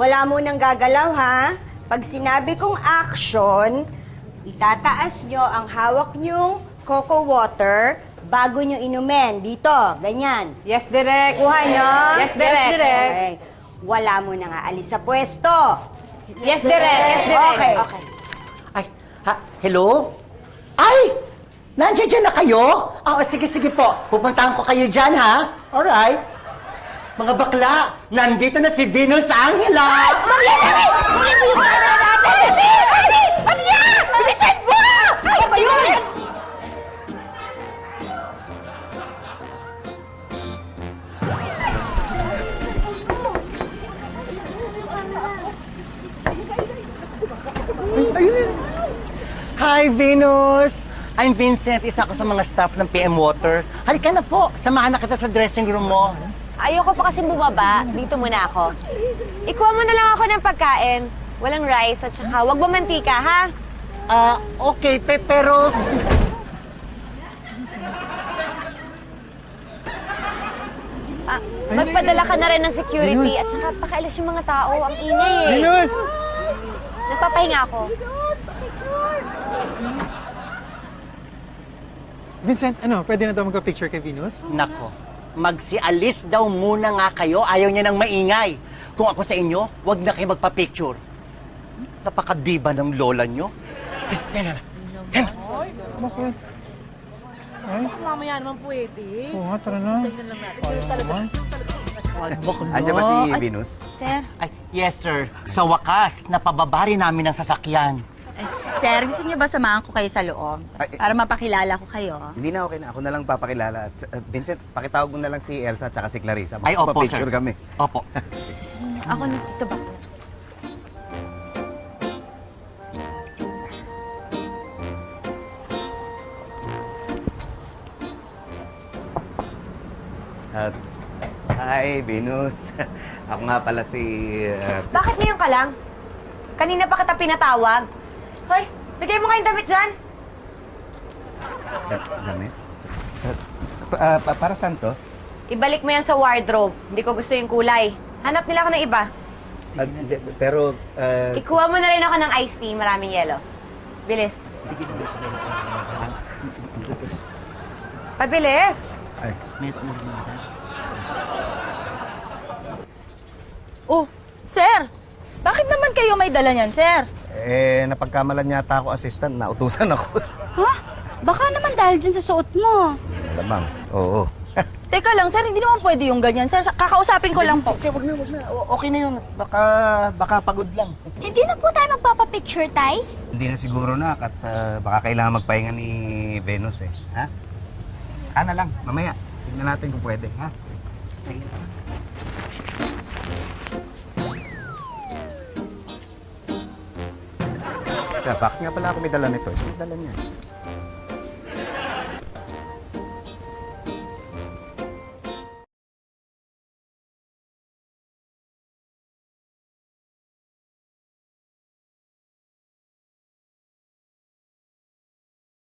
wala munang gagalaw, ha? Pag sinabi kong action, itataas nyo ang hawak nyong cocoa water bago nyo inumin. Dito, ganyan. Yes, Direk. Kuha nyo? Yes, Direk. Okay. Wala mo nang aalis sa pwesto. Yes, Direk. Yes, Direk. Okay. Ay, hello? Ay! Nandiyan na kayo? Oo, sige po. Pupuntahan ko kayo dyan, ha? Alright. Mga bakla, nandito na si Venus Angela! Ay! Mariana! Huli mo yung camera natin! Ani! Ano yan? Bilisan mo! Ano ba yun? Hi, Venus! I'm Vincent, isa ako sa mga staff ng PM Water. Halika na po, samahan na kita sa dressing room mo. Ayoko pa kasi bumaba. Dito muna ako. Ikuha mo na lang ako ng pagkain. Walang rice at saka wag mamantika, ha? Okay, pero... Magpadala ka na rin ng security at saka pakailas yung mga tao. Ang ingay eh. Venus! Nagpapahinga ako. Vincent, ano, pwede na daw magpa-picture kay Venus? Nako, magsialis daw muna nga kayo. Ayaw niya ng maingay. Kung ako sa inyo, wag na kayo magpa-picture. Napakadiba ng lola niyo. Tena. Bakit? Ay? Mamaya naman pwede. Oo nga, tara na. Andiyan ba si Venus? Sir, Ay, yes sir. Sa wakas, napababari namin ng sasakyan. sir, gusto niyo ba samahan ko kayo sa loob? Ay, Para mapakilala ko kayo. Hindi na, okay na. Ako na lang papakilala. Vincent, pakitawag mo na lang si Elsa at si Clarissa. Ay, opo, sir. Magpapicture kami. Opo. Ako na, ito ba? Hi, Venus. Ako nga pala si... Bakit ngayon ka lang? Kanina pa kita pinatawag. Hoy, bigay mo nga yung damit dyan. Damit? Para saan to? Ibalik mo yan sa wardrobe. Hindi ko gusto yung kulay. Hanap nila ako ng iba. Pero... Ikuha mo na rin ako ng iced tea. Maraming yelo. Bilis. Pabilis. Ay, Oh, sir! Bakit naman kayo may dala niyan, sir? napagkamalan yata ako assistant. Nautusan ako. Ha? Baka naman dahil dyan sa suot mo. Lamang. Oo. Teka lang, sir, hindi naman pwede yung ganyan, sir. Kakausapin ko lang po. Wag na. Okay na yun. Baka pagod lang. Hindi na po tayo magpapapicture, Tay? Hindi na siguro na at baka kailangan magpahinga ni Venus eh. Ha? Saka na lang. Mamaya. Tignan natin kung pwede. Ha? Sige. Bakit nga pala ako may dala nito? May dala niya.